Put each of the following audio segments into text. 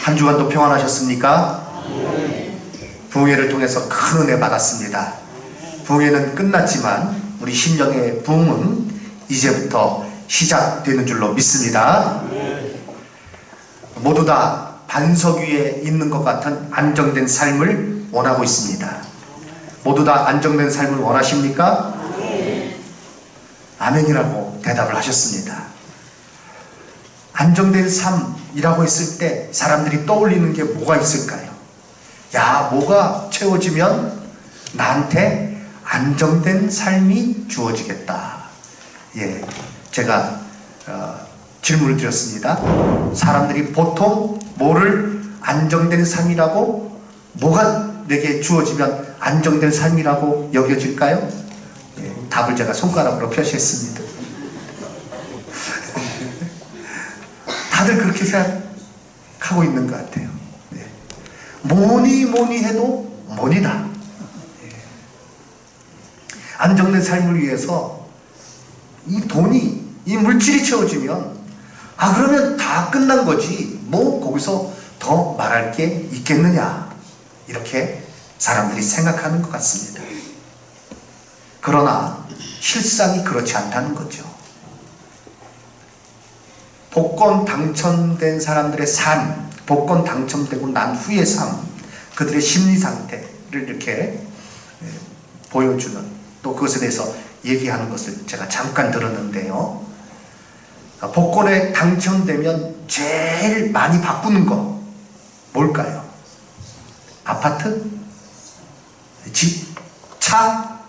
한 주간도 평안하셨습니까? 부흥회를 통해서 큰 은혜 받았습니다. 부흥회는 끝났지만 우리 심령의 부흥은 이제부터 시작되는 줄로 믿습니다. 모두 다 반석 위에 있는 것 같은 안정된 삶을 원하고 있습니다. 모두 다 안정된 삶을 원하십니까? 아멘이라고 대답을 하셨습니다. 안정된 삶이라고 했을 때 사람들이 떠올리는 게 뭐가 있을까요? 야, 뭐가 채워지면 나한테 안정된 삶이 주어지겠다. 예, 제가 질문을 드렸습니다. 사람들이 보통 뭐를 안정된 삶이라고, 뭐가 내게 주어지면 안정된 삶이라고 여겨질까요? 예, 답을 제가 손가락으로 표시했습니다. 다들 그렇게 생각하고 있는 것 같아요. 예. 뭐니 해도 money다. 예. 안정된 삶을 위해서 이 돈이, 이 물질이 채워지면 그러면 다 끝난 거지, 뭐 거기서 더 말할 게 있겠느냐, 이렇게 사람들이 생각하는 것 같습니다. 그러나 실상이 그렇지 않다는 거죠. 복권 당첨된 사람들의 삶, 복권 당첨되고 난 후의 삶, 그들의 심리 상태를 이렇게 보여주는, 또 그것에 대해서 얘기하는 것을 제가 잠깐 들었는데요. 복권에 당첨되면 제일 많이 바꾸는 거 뭘까요? 아파트? 집? 차?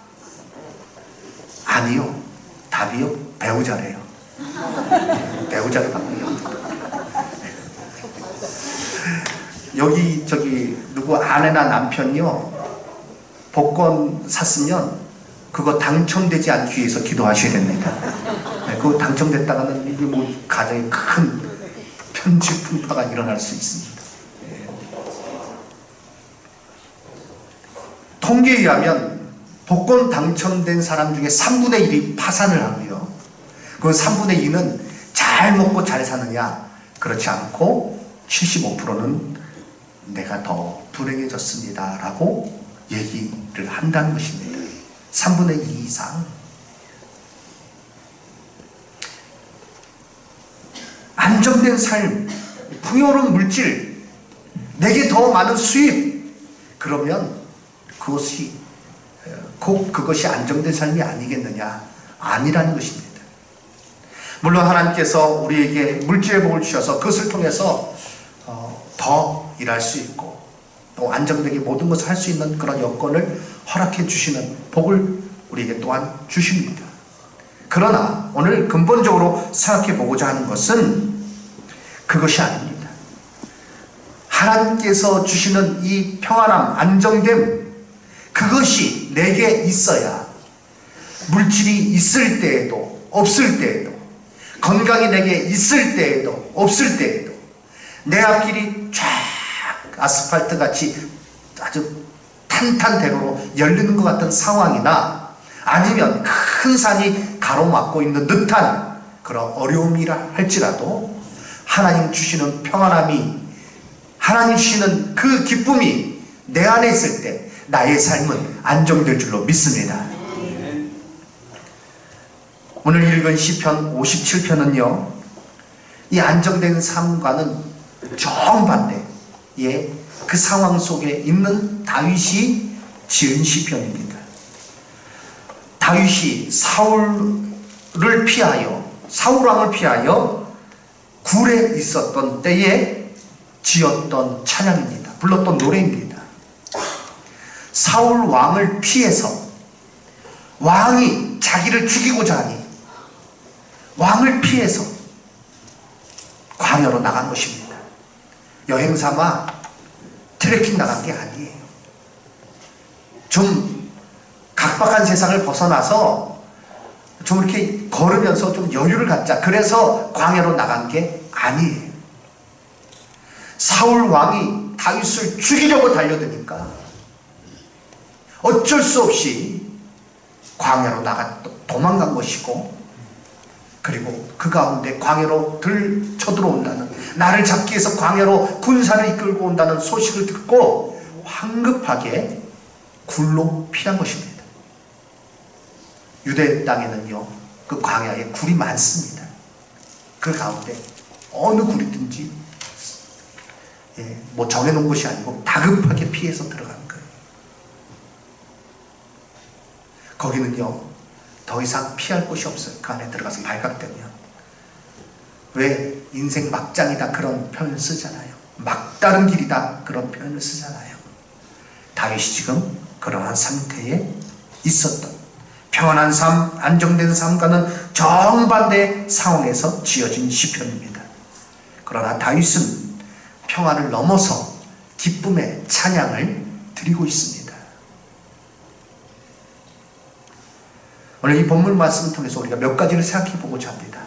아니요. 답이요. 배우자래요. 배우자를 바꾸요. 여기 저기 누구 아내나 남편이요, 복권 샀으면 그거 당첨되지 않기 위해서 기도하셔야 됩니다. 그거 당첨됐다가는 이게 뭐 가정에 큰 편집풍파가 일어날 수 있습니다. 통계에 의하면 복권 당첨된 사람 중에 3분의 1이 파산을 하고요, 그 3분의 2는 잘 먹고 잘 사느냐, 그렇지 않고 75%는 내가 더 불행해졌습니다 라고 얘기를 한다는 것입니다. 3분의 2 이상. 안정된 삶, 풍요로운 물질, 내게 더 많은 수입, 그러면 그것이 꼭 그것이 안정된 삶이 아니겠느냐? 아니라는 것입니다. 물론 하나님께서 우리에게 물질의 복을 주셔서 그것을 통해서 더 일할 수 있고 또 안정되게 모든 것을 할 수 있는 그런 여건을 허락해 주시는 복을 우리에게 또한 주십니다. 그러나 오늘 근본적으로 생각해 보고자 하는 것은 그것이 아닙니다. 하나님께서 주시는 이 평안함, 안정됨, 그것이 내게 있어야 물질이 있을 때에도 없을 때에도, 건강이 내게 있을 때에도 없을 때에도, 내 앞길이 쫙 아스팔트 같이 아주 탄탄대로로 열리는 것 같은 상황이나 아니면 큰 산이 가로막고 있는 듯한 그런 어려움이라 할지라도 하나님 주시는 평안함이, 하나님 주시는 그 기쁨이 내 안에 있을 때 나의 삶은 안정될 줄로 믿습니다. 오늘 읽은 시편 57편은요, 이 안정된 삶과는 정반대의 그 상황 속에 있는 다윗이 지은 시편입니다. 다윗이 사울을 피하여, 사울왕을 피하여 굴에 있었던 때에 지었던 찬양입니다. 불렀던 노래입니다. 사울왕을 피해서, 왕이 자기를 죽이고자 하니 왕을 피해서 광야로 나간 것입니다. 여행 삼아 트레킹 나간 게 아니에요. 좀 각박한 세상을 벗어나서 좀 이렇게 걸으면서 좀 여유를 갖자, 그래서 광야로 나간 게 아니에요. 사울 왕이 다윗을 죽이려고 달려드니까 어쩔 수 없이 광야로 도망간 것이고, 그리고 그 가운데 광야로 쳐들어온다는 나를 잡기 위해서 광야로 군사를 이끌고 온다는 소식을 듣고 황급하게 굴로 피한 것입니다. 유대 땅에는요, 그 광야에 굴이 많습니다. 그 가운데 어느 굴이든지 뭐 정해놓은 것이 아니고 다급하게 피해서 들어가는 거예요. 거기는요, 더 이상 피할 곳이 없어요. 그 안에 들어가서 발각되면. 왜 인생 막장이다 그런 표현을 쓰잖아요. 막다른 길이다 그런 표현을 쓰잖아요. 다윗이 지금 그러한 상태에 있었던, 평안한 삶, 안정된 삶과는 정반대의 상황에서 지어진 시편입니다. 그러나 다윗은 평안을 넘어서 기쁨의 찬양을 드리고 있습니다. 오늘 이 본문 말씀을 통해서 우리가 몇 가지를 생각해 보고자 합니다.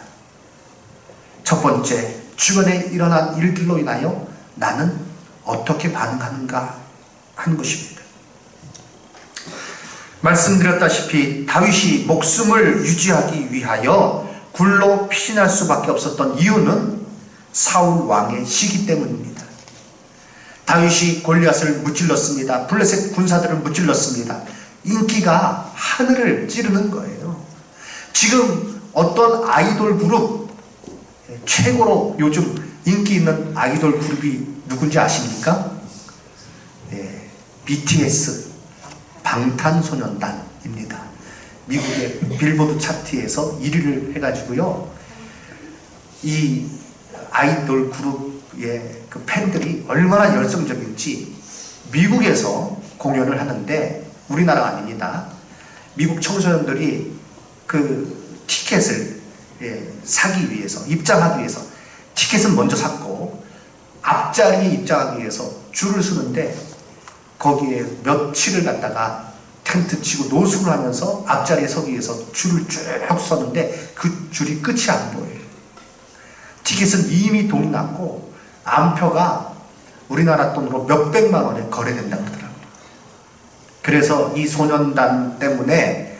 첫 번째, 주변에 일어난 일들로 인하여 나는 어떻게 반응하는가 하는 것입니다. 말씀드렸다시피 다윗이 목숨을 유지하기 위하여 굴로 피신할 수밖에 없었던 이유는 사울 왕의 시기 때문입니다. 다윗이 골리앗을 무찔렀습니다. 블레셋 군사들을 무찔렀습니다. 인기가 하늘을 찌르는 거예요. 지금 어떤 아이돌 그룹, 최고로 요즘 인기 있는 아이돌 그룹이 누군지 아십니까? 네, BTS, 방탄소년단입니다. 미국의 빌보드 차트에서 1위를 해가지고요, 이 아이돌 그룹의 그 팬들이 얼마나 열성적인지 미국에서 공연을 하는데, 우리나라가 아닙니다. 미국 청소년들이 그 티켓을 사기 위해서, 입장하기 위해서 티켓은 먼저 샀고 앞자리에 입장하기 위해서 줄을 서는데, 거기에 며칠을 갖다가 텐트 치고 노숙을 하면서 앞자리에 서기 위해서 줄을 쭉 서는데 그 줄이 끝이 안 보여요. 티켓은 이미 돈이 났고 암표가 우리나라 돈으로 몇백만 원에 거래된다고 하더라고요. 그래서 이 소년단 때문에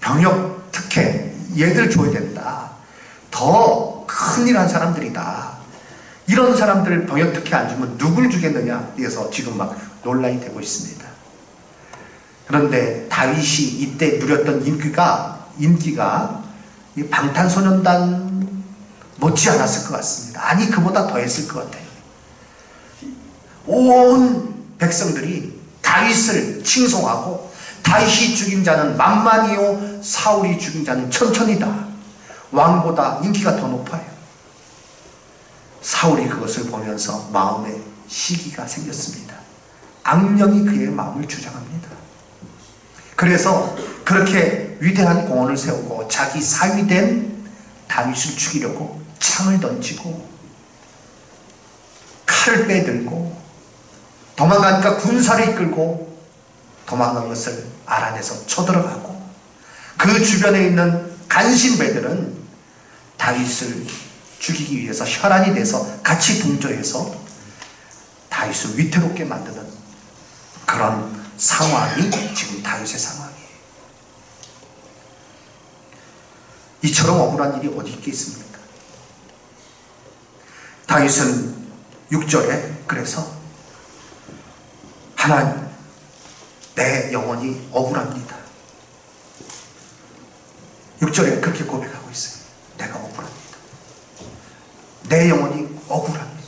병역 특혜, 얘들 줘야 된다, 더 큰일 한 사람들이다, 이런 사람들 병역 특혜 안 주면 누굴 주겠느냐 해서 지금 막 논란이 되고 있습니다. 그런데 다윗이 이때 누렸던 인기가 이 방탄소년단 못지 않았을 것 같습니다. 아니, 그보다 더 했을 것 같아요. 온 백성들이 다윗을 칭송하고, 다윗이 죽인 자는 만만이요 사울이 죽인 자는 천천이다, 왕보다 인기가 더 높아요. 사울이 그것을 보면서 마음에 시기가 생겼습니다. 악령이 그의 마음을 주장합니다. 그래서 그렇게 위대한 공원을 세우고 자기 사위된 다윗을 죽이려고 창을 던지고 칼을 빼들고 도망가니까 군사를 이끌고 도망간 것을 알아내서 쳐들어가고, 그 주변에 있는 간신배들은 다윗을 죽이기 위해서 혈안이 돼서 같이 동조해서 다윗을 위태롭게 만드는 그런 상황이 지금 다윗의 상황이에요. 이처럼 억울한 일이 어디 있겠습니까? 다윗은 6절에 그래서 하나님, 내 영혼이 억울합니다. 6절에 그렇게 고백하고 있어요. 내가 억울합니다. 내 영혼이 억울합니다.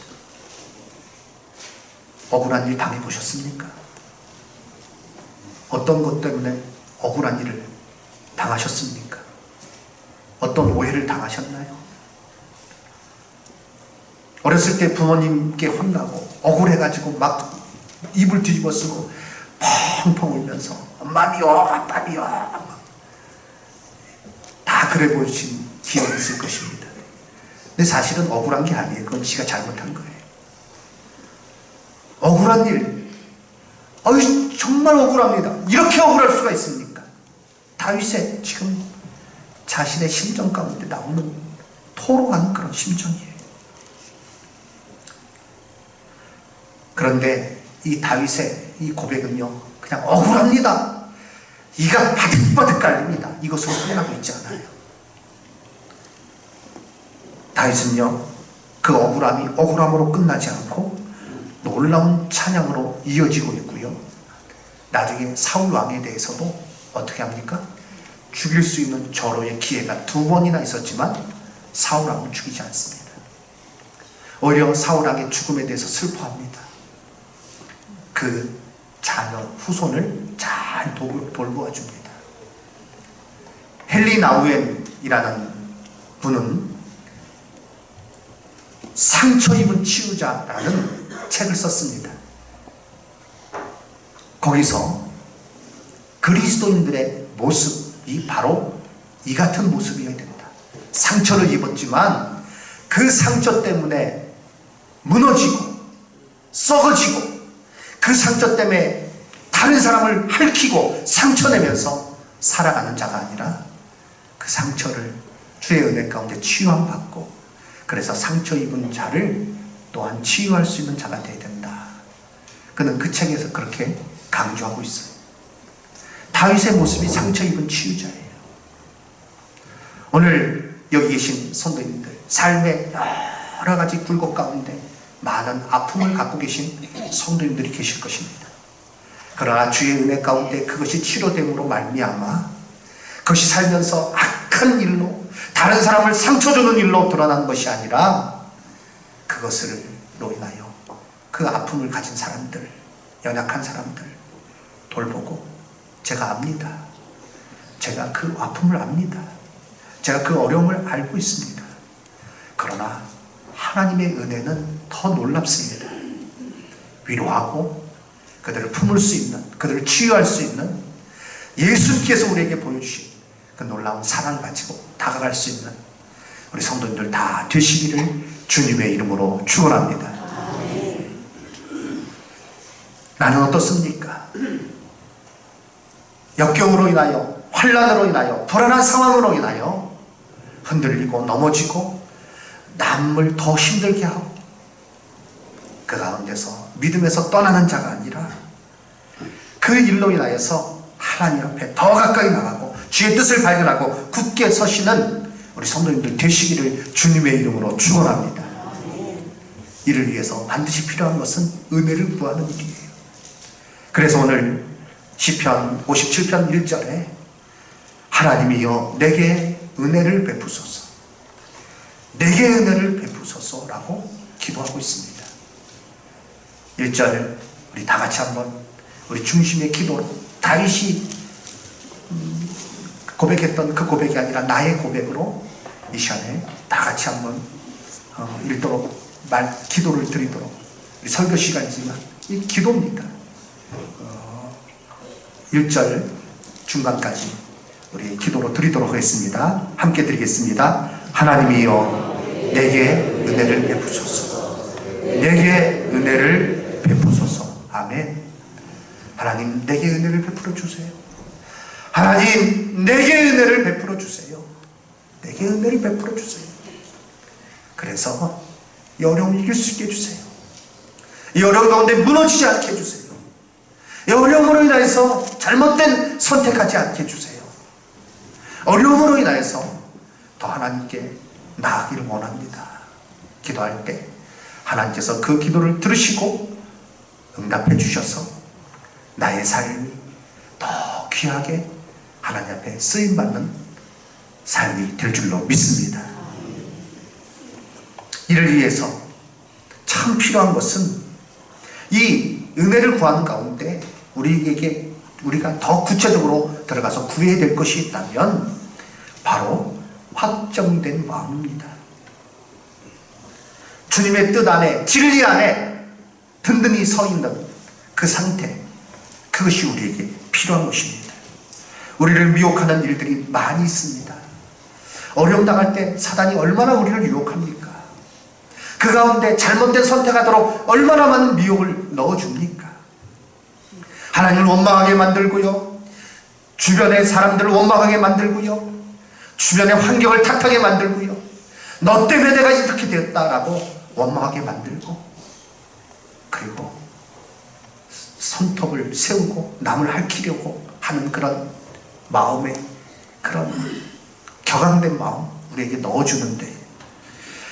억울한 일 당해보셨습니까? 어떤 것 때문에 억울한 일을 당하셨습니까? 어떤 오해를 당하셨나요? 어렸을 때 부모님께 혼나고 억울해가지고 막 입을 뒤집어 쓰고 펑펑 울면서 엄마미요, 아빠미요, 다 그래 보신 기억이 있을 것입니다. 근데 사실은 억울한 게 아니에요. 그건 지가 잘못한 거예요. 억울한 일, 정말 억울합니다. 이렇게 억울할 수가 있습니까? 다윗의 지금 자신의 심정 가운데 나오는 토로하는 그런 심정이에요. 그런데 이 다윗의 이 고백은요, 그냥 억울합니다, 이가 바득바득 깔립니다, 이것으로 끝나고 있지 않아요. 다윗은요, 그 억울함이 억울함으로 끝나지 않고 놀라운 찬양으로 이어지고 있고요. 나중에 사울 왕에 대해서도 어떻게 합니까? 죽일 수 있는 절호의 기회가 2번이나 있었지만 사울 왕은 죽이지 않습니다. 오히려 사울 왕의 죽음에 대해서 슬퍼합니다. 그 자녀 후손을 잘 돌보아줍니다. 헨리 나우엔이라는 분은 상처 입은 치유자라는 책을 썼습니다. 거기서 그리스도인들의 모습이 바로 이 같은 모습이어야 된다. 상처를 입었지만 그 상처 때문에 무너지고 썩어지고 그 상처 때문에 다른 사람을 핥히고 상처내면서 살아가는 자가 아니라 그 상처를 주의 은혜 가운데 치유함 받고 그래서 상처 입은 자를 또한 치유할 수 있는 자가 되어야 된다. 그는 그 책에서 그렇게 강조하고 있어요. 다윗의 모습이 상처 입은 치유자예요. 오늘 여기 계신 성도님들, 삶의 여러 가지 굴곡 가운데 많은 아픔을 갖고 계신 성도님들이 계실 것입니다. 그러나 주의 은혜 가운데 그것이 치료됨으로 말미암아 그것이 살면서 악한 일로 다른 사람을 상처 주는 일로 드러난 것이 아니라 그것으로 인하여 그 아픔을 가진 사람들, 연약한 사람들 돌보고 제가 압니다. 제가 그 아픔을 압니다. 제가 그 어려움을 알고 있습니다. 그러나 하나님의 은혜는 더 놀랍습니다. 위로하고 그들을 품을 수 있는, 그들을 치유할 수 있는 예수님께서 우리에게 보여주신 그 놀라운 사랑을 가지고 다가갈 수 있는 우리 성도님들 다 되시기를 주님의 이름으로 축원합니다. 나는 어떻습니까? 역경으로 인하여, 환난으로 인하여, 불안한 상황으로 인하여 흔들리고 넘어지고 남을 더 힘들게 하고 그 가운데서 믿음에서 떠나는 자가 아니라 그 일로 인하여서 하나님 앞에 더 가까이 나가고 주의 뜻을 발견하고 굳게 서시는 우리 성도님들 되시기를 주님의 이름으로 축원합니다. 이를 위해서 반드시 필요한 것은 은혜를 구하는 일이에요. 그래서 오늘 시편 57편 1절에 하나님이여 내게 은혜를 베푸소서, 내게 은혜를 베푸소서라고 기도하고 있습니다. 1절 우리 다 같이 한번 우리 중심의 기도로 다윗이 고백했던 그 고백이 아니라 나의 고백으로 이 시간에 다 같이 한번 읽도록 기도를 드리도록, 우리 설교 시간이지만 이 기도입니다. 1절 중간까지 우리 기도로 드리도록 하겠습니다. 함께 드리겠습니다. 하나님이여 내게 은혜를 베푸소서, 내게 은혜를 베푸소서. 아멘. 하나님 내게 은혜를 베풀어 주세요. 하나님 내게 은혜를 베풀어 주세요. 내게 은혜를 베풀어 주세요. 그래서 이 어려움을 이길 수 있게 해주세요. 이 어려움 가운데 무너지지 않게 해주세요. 이 어려움으로 인해서 잘못된 선택하지 않게 해주세요. 어려움으로 인해서 더 하나님께 나아가기를 원합니다. 기도할 때 하나님께서 그 기도를 들으시고 응답해 주셔서 나의 삶이 더 귀하게 하나님 앞에 쓰임받는 삶이 될 줄로 믿습니다. 이를 위해서 참 필요한 것은 이 은혜를 구하는 가운데 우리가 더 구체적으로 들어가서 구해야 될 것이 있다면 바로 확정된 마음입니다. 주님의 뜻 안에, 진리 안에 든든히 서 있는 그 상태, 그것이 우리에게 필요한 것입니다. 우리를 미혹하는 일들이 많이 있습니다. 어려움 당할 때 사단이 얼마나 우리를 유혹합니까? 그 가운데 잘못된 선택하도록 얼마나 많은 미혹을 넣어줍니까? 하나님을 원망하게 만들고요, 주변의 사람들을 원망하게 만들고요, 주변의 환경을 탓하게 만들고요, 너 때문에 내가 이렇게 되었다라고 원망하게 만들고, 그리고 손톱을 세우고 남을 핥히려고 하는 그런 마음에, 그런 격앙된 마음 우리에게 넣어주는데,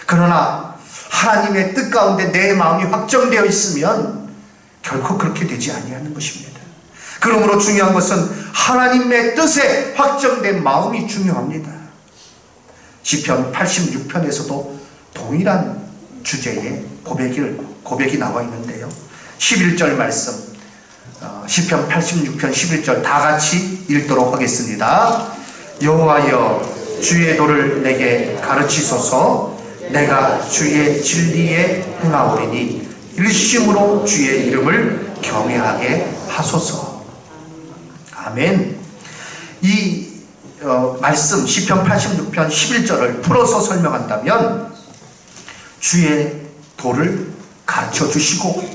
그러나 하나님의 뜻 가운데 내 마음이 확정되어 있으면 결코 그렇게 되지 아니하는 것입니다. 그러므로 중요한 것은 하나님의 뜻에 확정된 마음이 중요합니다. 시편 86편에서도 동일한 주제의 고백이 나와 있는데요. 11절 말씀, 시편 86편 11절 다 같이 읽도록 하겠습니다. 여호와여, 주의 도를 내게 가르치소서. 내가 주의 진리에 행하오리니 일심으로 주의 이름을 경외하게 하소서. 아멘. 이 말씀 시편 86편 11절을 풀어서 설명한다면, 주의 도를 가르쳐 주시고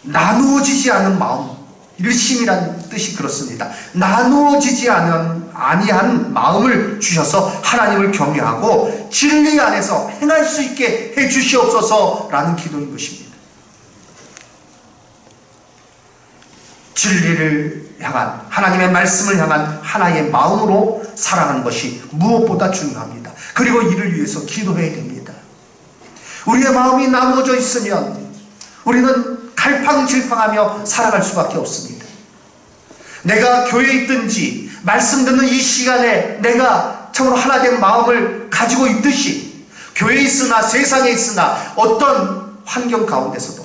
나누어지지 않은 마음, 일심이란 뜻이 그렇습니다. 나누어지지 아니한 마음을 주셔서 하나님을 경외하고 진리 안에서 행할 수 있게 해 주시옵소서라는 기도인 것입니다. 진리를 향한, 하나님의 말씀을 향한 하나의 마음으로 살아가는 것이 무엇보다 중요합니다. 그리고 이를 위해서 기도해야 됩니다. 우리의 마음이 나누어져 있으면 우리는 갈팡질팡하며 살아갈 수밖에 없습니다. 내가 교회에 있든지 말씀 듣는 이 시간에 내가 참으로 하나된 마음을 가지고 있듯이, 교회에 있으나 세상에 있으나 어떤 환경 가운데서도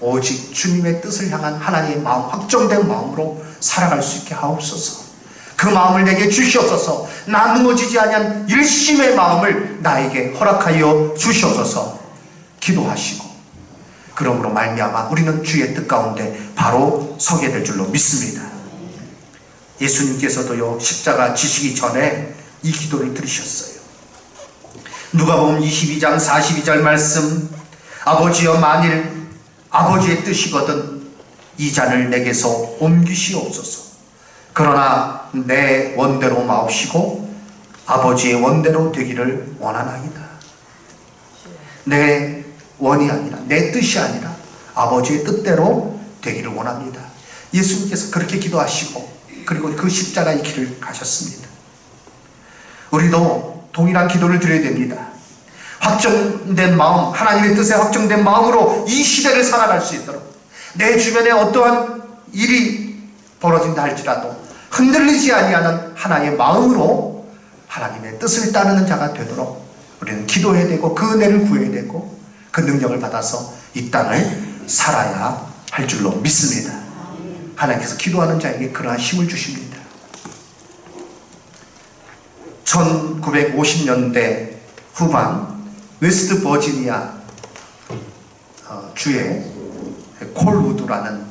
오직 주님의 뜻을 향한 하나님의 마음, 확정된 마음으로 살아갈 수 있게 하옵소서. 그 마음을 내게 주시옵소서. 나누어지지 아니한 일심의 마음을 나에게 허락하여 주시옵소서. 기도하시고, 그러므로 말미암아 우리는 주의 뜻 가운데 바로 서게 될 줄로 믿습니다. 예수님께서도요, 십자가 지시기 전에 이 기도를 들으셨어요. 누가복음 22장 42절 말씀, 아버지여, 만일 아버지의 뜻이거든 이 잔을 내게서 옮기시옵소서. 그러나 내 원대로 마옵시고 아버지의 원대로 되기를 원하나이다. 내 원이 아니라, 내 뜻이 아니라 아버지의 뜻대로 되기를 원합니다. 예수님께서 그렇게 기도하시고, 그리고 그 십자가의 길을 가셨습니다. 우리도 동일한 기도를 드려야 됩니다. 확정된 마음, 하나님의 뜻에 확정된 마음으로 이 시대를 살아갈 수 있도록, 내 주변에 어떠한 일이 벌어진다 할지라도 흔들리지 아니하는 하나의 마음으로 하나님의 뜻을 따르는 자가 되도록 우리는 기도해야 되고, 그 은혜를 구해야 되고, 그 능력을 받아서 이 땅을 살아야 할 줄로 믿습니다. 하나님께서 기도하는 자에게 그러한 힘을 주십니다. 1950년대 후반 웨스트 버지니아 주에 콜우드라는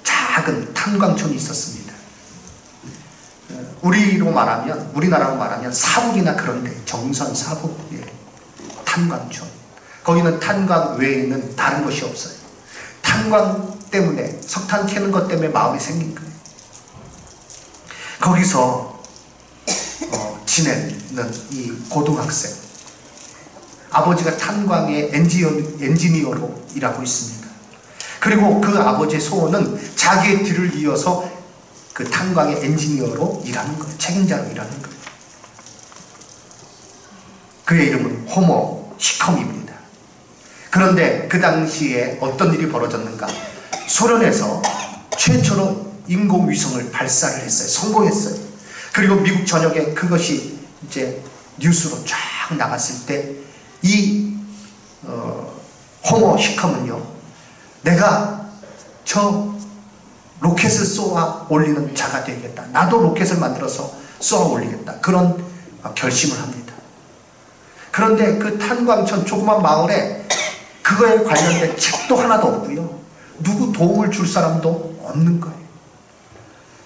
작은 탄광촌이 있었습니다. 우리나라로 말하면 사북이나 그런데, 정선 사북, 탄광촌. 거기는 탄광 외에는 다른 것이 없어요. 탄광 때문에, 석탄 캐는 것 때문에 마을이 생긴 거예요. 거기서 지내는 이 고등학생, 아버지가 탄광의 엔지니어로 일하고 있습니다. 그리고 그 아버지의 소원은 자기의 뒤를 이어서 그 탄광의 엔지니어로 일하는 거예요. 책임자로 일하는 거예요. 그의 이름은 호모 시컴입니다. 그런데 그 당시에 어떤 일이 벌어졌는가? 소련에서 최초로 인공위성을 발사를 했어요. 성공했어요. 그리고 미국 전역에 그것이 이제 뉴스로 쫙 나갔을 때, 이 호모 시컴은요, 내가 저 로켓을 쏘아 올리는 자가 되겠다, 나도 로켓을 만들어서 쏘아 올리겠다, 그런 결심을 합니다. 그런데 그 탄광촌 조그만 마을에 그거에 관련된 책도 하나도 없고요, 누구 도움을 줄 사람도 없는 거예요.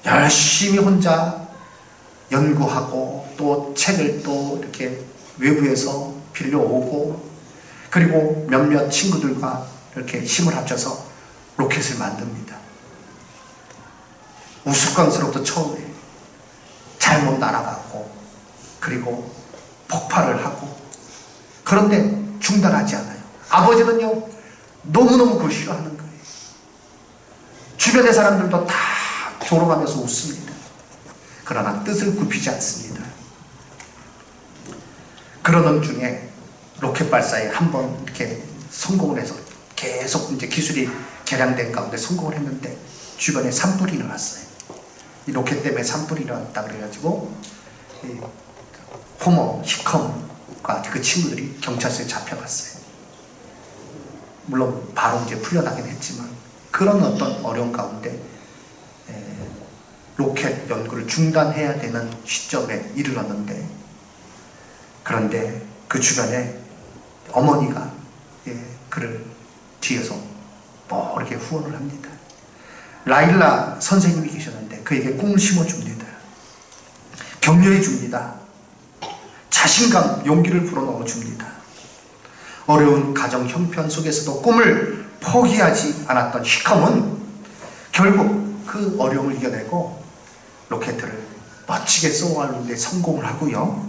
열심히 혼자 연구하고, 또 책을 또 이렇게 외부에서 빌려오고, 그리고 몇몇 친구들과 이렇게 힘을 합쳐서 로켓을 만듭니다. 우스꽝스럽도 처음에 잘못 날아가고, 그리고 폭발을 하고, 그런데 중단하지 않아요. 아버지는요, 너무너무 그걸 싫어하는 거예요. 주변의 사람들도 다 조롱하면서 웃습니다. 그러나 뜻을 굽히지 않습니다. 그러던 중에 로켓 발사에 한번 이렇게 성공을 해서 계속 이제 기술이 개량된 가운데 성공을 했는데 주변에 산불이 일어났어요. 이 로켓 때문에 산불이 일어났다 그래가지고 호머, 히컴과 그 친구들이 경찰서에 잡혀갔어요. 물론 바로 이제 풀려나긴 했지만 그런 어떤 어려운 가운데 로켓 연구를 중단해야 되는 시점에 이르렀는데, 그런데 그 주변에 어머니가 그를 뒤에서 뭐 이렇게 후원을 합니다. 라일라 선생님이 계셨는데 그에게 꿈을 심어줍니다. 격려해 줍니다. 자신감, 용기를 불어넣어 줍니다. 어려운 가정 형편 속에서도 꿈을 포기하지 않았던 히컴은 결국 그 어려움을 이겨내고 로켓을 멋지게 쏘아올리는데 성공을 하고요.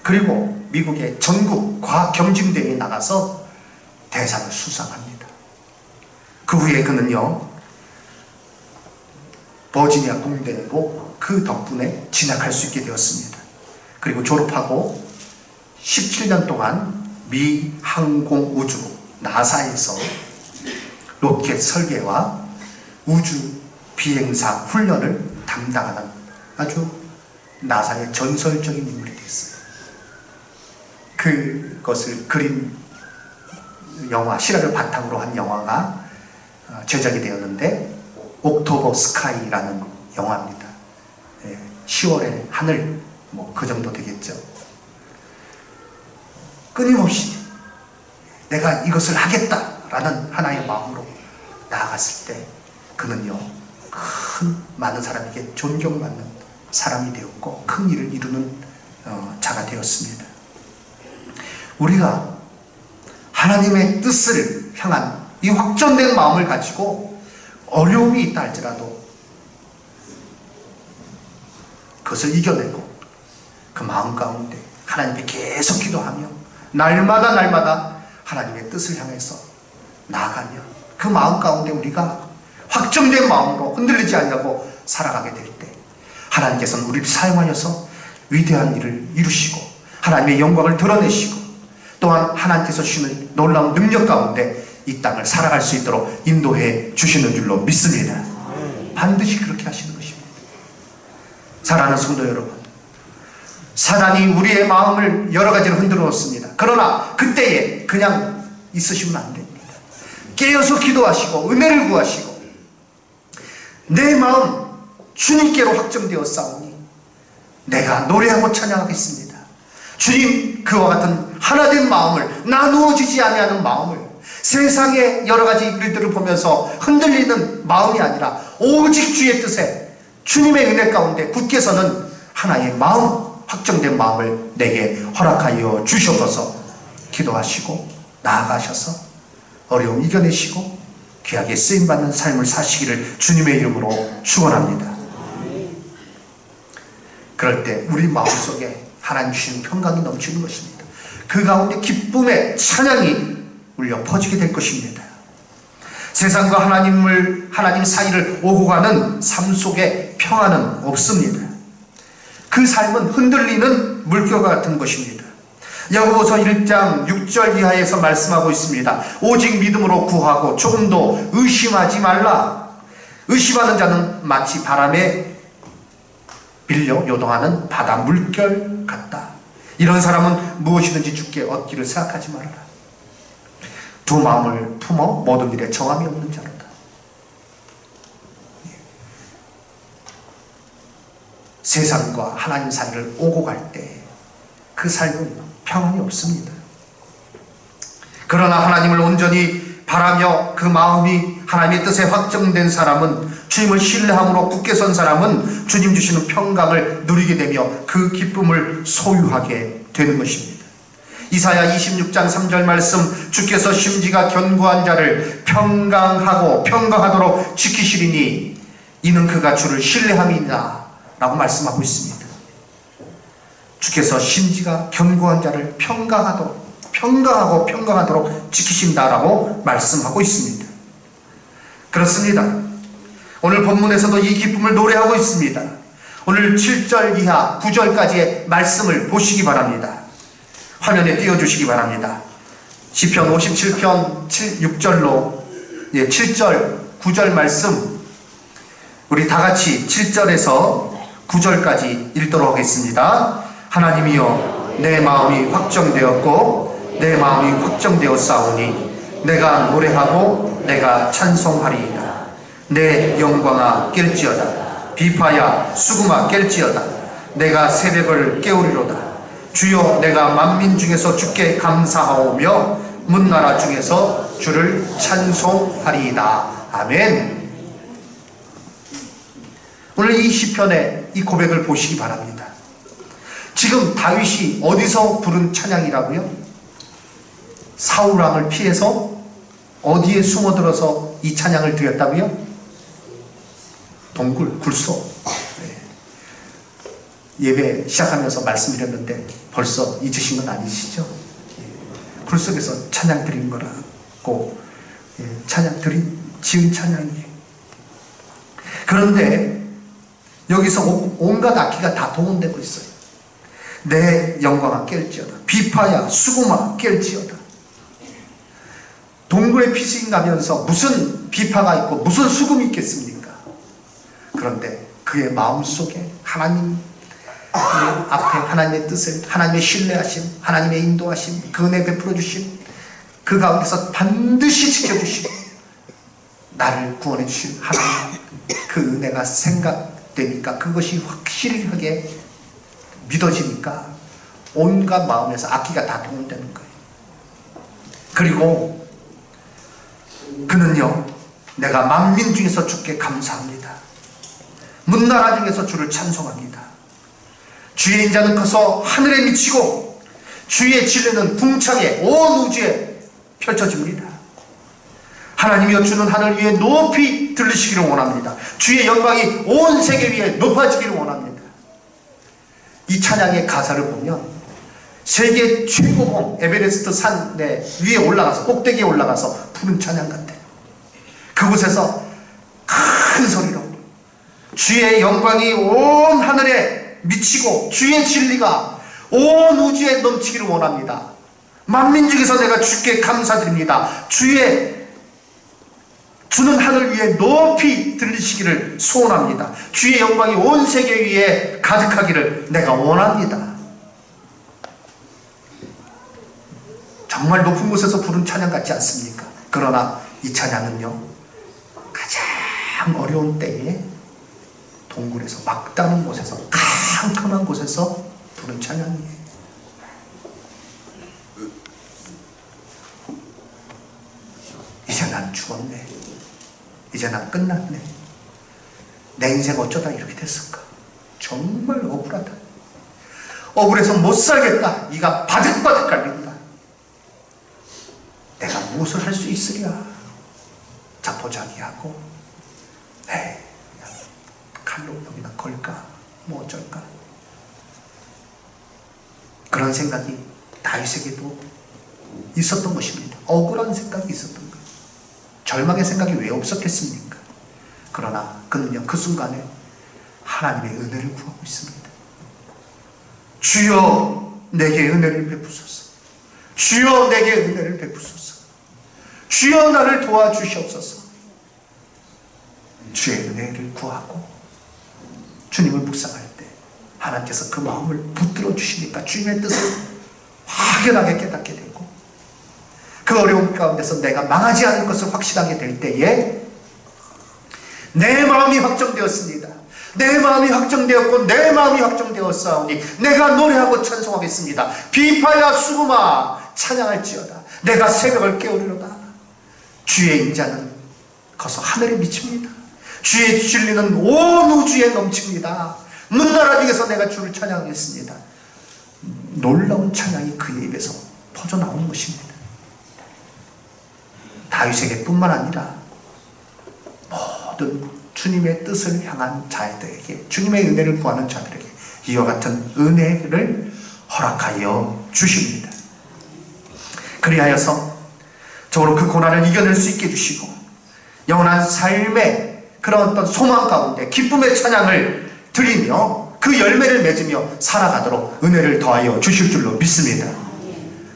그리고 미국의 전국 과학경진대회에 나가서 대상을 수상합니다. 그 후에 그는요, 버지니아 공대로 그 덕분에 진학할 수 있게 되었습니다. 그리고 졸업하고 17년 동안 미 항공우주국 나사에서 로켓 설계와 우주 비행사 훈련을 담당하는 아주 나사의 전설적인 인물이 됐어요. 그것을 그린 영화, 실화를 바탕으로 한 영화가 제작이 되었는데 옥토버 스카이라는 영화입니다. 10월의 하늘, 뭐 그 정도 되겠죠. 끊임없이 내가 이것을 하겠다라는 하나의 마음으로 나아갔을 때 그는요, 많은 사람에게 존경받는 사람이 되었고 큰 일을 이루는 자가 되었습니다. 우리가 하나님의 뜻을 향한 이 확전된 마음을 가지고 어려움이 있다 할지라도 그것을 이겨내고 그 마음 가운데 하나님께 계속 기도하며 날마다 하나님의 뜻을 향해서 나아가며 그 마음 가운데 우리가 확정된 마음으로 흔들리지 않냐고 살아가게 될 때 하나님께서는 우리를 사용하여서 위대한 일을 이루시고 하나님의 영광을 드러내시고 또한 하나님께서 주시는 놀라운 능력 가운데 이 땅을 살아갈 수 있도록 인도해 주시는 줄로 믿습니다. 반드시 그렇게 하시는 것입니다. 사랑하는 성도 여러분, 사단이 우리의 마음을 여러 가지로 흔들어 놓습니다. 그러나 그때에 그냥 있으시면 안 됩니다. 깨어서 기도하시고 은혜를 구하시고 내 마음 주님께로 확정되었사오니 내가 노래하고 찬양하겠습니다. 주님, 그와 같은 하나된 마음을, 나누어지지 아니하는 마음을, 세상의 여러 가지 일들을 보면서 흔들리는 마음이 아니라 오직 주의 뜻에 주님의 은혜 가운데 굳게 서는 하나의 마음, 확정된 마음을 내게 허락하여 주셔서 기도하시고 나아가셔서 어려움 이겨내시고 귀하게 쓰임받는 삶을 사시기를 주님의 이름으로 축원합니다. 그럴 때 우리 마음속에 하나님 주시는 평강이 넘치는 것입니다. 그 가운데 기쁨의 찬양이 울려 퍼지게 될 것입니다. 세상과 하나님 사이를 오고 가는 삶 속에 평안은 없습니다. 그 삶은 흔들리는 물결과 같은 것입니다. 야고보서 1장 6절 이하에서 말씀하고 있습니다. 오직 믿음으로 구하고 조금도 의심하지 말라. 의심하는 자는 마치 바람에 빌려 요동하는 바다 물결 같다. 이런 사람은 무엇이든지 주께 얻기를 생각하지 말아라. 두 마음을 품어 모든 일에 정함이 없는 자로다. 세상과 하나님 사이를 오고 갈 때 그 삶은 평안이 없습니다. 그러나 하나님을 온전히 바라며 그 마음이 하나님의 뜻에 확정된 사람은, 주님을 신뢰함으로 굳게 선 사람은 주님 주시는 평강을 누리게 되며 그 기쁨을 소유하게 되는 것입니다. 이사야 26장 3절 말씀, 주께서 심지가 견고한 자를 평강하도록 지키시리니 이는 그가 주를 신뢰함이니라 라고 말씀하고 있습니다. 주께서 심지가 견고한 자를 평강하도록 지키신다라고 말씀하고 있습니다. 그렇습니다. 오늘 본문에서도 이 기쁨을 노래하고 있습니다. 오늘 7절 이하 9절까지의 말씀을 보시기 바랍니다. 화면에 띄워주시기 바랍니다. 시편 57편 6절로 7절 9절 말씀 우리 다같이 7절에서 9절까지 읽도록 하겠습니다. 하나님이여 내 마음이 확정되었고 내 마음이 확정되었사오니 내가 노래하고 내가 찬송하리이다. 내 영광아 깰지어다. 비파야 수금아 깰지어다. 내가 새벽을 깨우리로다. 주여 내가 만민 중에서 주께 감사하오며 문나라 중에서 주를 찬송하리이다. 아멘. 오늘 이 시편의 이 고백을 보시기 바랍니다. 지금 다윗이 어디서 부른 찬양이라고요? 사울왕을 피해서 어디에 숨어들어서 이 찬양을 드렸다고요? 동굴, 굴소. 예배 시작하면서 말씀드렸는데 벌써 잊으신 건 아니시죠? 굴속에서 찬양 드린 거라고 찬양 드린 지은 찬양이에요. 그런데 여기서 온갖 악기가 다 동원되고 있어요. 내 영광아 깰지어다. 비파야 수금아 깰지어다. 동굴에 피신이 나면서 무슨 비파가 있고 무슨 수금이 있겠습니까? 그런데 그의 마음속에 하나님 앞에 하나님의 뜻을, 하나님의 신뢰하심, 하나님의 인도하심, 그 은혜 베풀어 주심, 그 가운데서 반드시 지켜주심, 나를 구원해 주신 하나님, 그 은혜가 생각되니까 그것이 확실하게 믿어지니까 온갖 마음에서 악기가 다 동원되는 거예요. 그리고 그는요, 내가 만민 중에서 주께 감사합니다. 문나라 중에서 주를 찬송합니다. 주의 인자는 커서 하늘에 미치고 주의 진리는 궁창에 온 우주에 펼쳐집니다. 하나님이여 주는 하늘 위에 높이 들리시기를 원합니다. 주의 영광이 온 세계 위에 높아지기를 원합니다. 이 찬양의 가사를 보면 세계 최고봉 에베레스트 산 위에 올라가서 꼭대기에 올라가서 부른 찬양 같아요. 그곳에서 큰 소리로 주의 영광이 온 하늘에 미치고 주의 진리가 온 우주에 넘치기를 원합니다. 만민 중에서 내가 주께 감사드립니다. 주는 하늘 위에 높이 들리시기를 소원합니다. 주의 영광이 온 세계 위에 가득하기를 내가 원합니다. 정말 높은 곳에서 부른 찬양 같지 않습니까? 그러나 이 찬양은요, 가장 어려운 때에 동굴에서 막다른 곳에서 캄캄한 곳에서 부른 찬양이에요. 이제 난 죽었네. 이제 난 끝났네. 내 인생 어쩌다 이렇게 됐을까? 정말 억울하다. 억울해서 못 살겠다. 이가 바득바득 갈린다. 내가 무엇을 할 수 있으랴? 자포자기하고 에이, 칼로 여기다 걸까? 뭐 어쩔까? 그런 생각이 다윗에게도 있었던 것입니다. 억울한 생각이 있었던 거예요. 절망의 생각이 왜 없었겠습니까? 그러나 그는요, 그 순간에 하나님의 은혜를 구하고 있습니다. 주여 내게 은혜를 베푸소서. 주여 내게 은혜를 베푸소서. 주여 나를 도와주시옵소서. 주의 은혜를 구하고 주님을 묵상할 때 하나님께서 그 마음을 붙들어 주시니까 주님의 뜻을 확연하게 깨닫게 되고, 그 어려움 가운데서 내가 망하지 않을 것을 확신하게 될 때에 내 마음이 확정되었습니다. 내 마음이 확정되었고 내 마음이 확정되었사오니 내가 노래하고 찬송하겠습니다. 비파야 수금아 찬양할지어다. 내가 새벽을 깨우리로다. 주의 인자는 커서 하늘에 미칩니다. 주의 진리는 온 우주에 넘칩니다. 문나라 중에서 내가 주를 찬양하겠습니다. 놀라운 찬양이 그의 입에서 퍼져나오는 것입니다. 다윗에게 뿐만 아니라 모든 주님의 뜻을 향한 자들에게, 주님의 은혜를 구하는 자들에게 이와 같은 은혜를 허락하여 주십니다. 그리하여서 저로 그 고난을 이겨낼 수 있게 해주시고 영원한 삶의 그런 어떤 소망 가운데 기쁨의 찬양을 드리며 그 열매를 맺으며 살아가도록 은혜를 더하여 주실 줄로 믿습니다.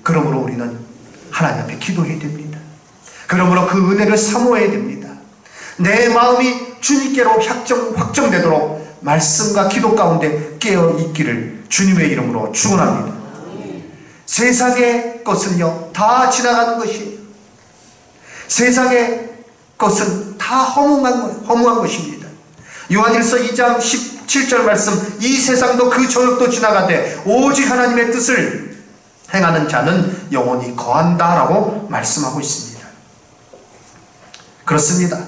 그러므로 우리는 하나님 앞에 기도해야 됩니다. 그러므로 그 은혜를 사모해야 됩니다. 내 마음이 주님께로 확정되도록 말씀과 기도 가운데 깨어 있기를 주님의 이름으로 축원합니다. 세상의 것은요 다 지나가는 것이에요. 세상의 것은 다 허무한 것입니다. 요한일서 2장 17절 말씀, 이 세상도 그 조역도 지나가되 오직 하나님의 뜻을 행하는 자는 영원히 거한다 라고 말씀하고 있습니다. 그렇습니다.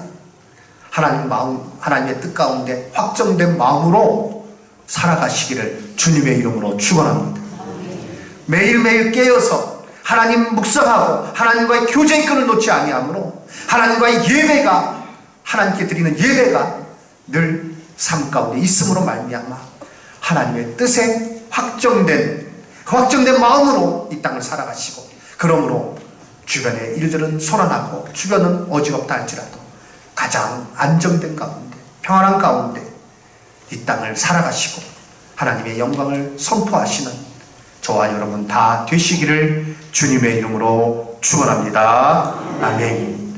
하나님의 뜻 가운데 확정된 마음으로 살아가시기를 주님의 이름으로 축원합니다. 매일매일 깨어서 하나님 묵상하고 하나님과의 교제의 끈을 놓지 아니하므로 하나님과의 예배가, 하나님께 드리는 예배가 늘 삶 가운데 있음으로 말미암아 하나님의 뜻에 확정된 마음으로 이 땅을 살아가시고, 그러므로 주변의 일들은 소란하고 주변은 어지럽다 할지라도 가장 안정된 가운데, 평안한 가운데 이 땅을 살아가시고 하나님의 영광을 선포하시는 저와 여러분 다 되시기를 주님의 이름으로 축원합니다. 아멘.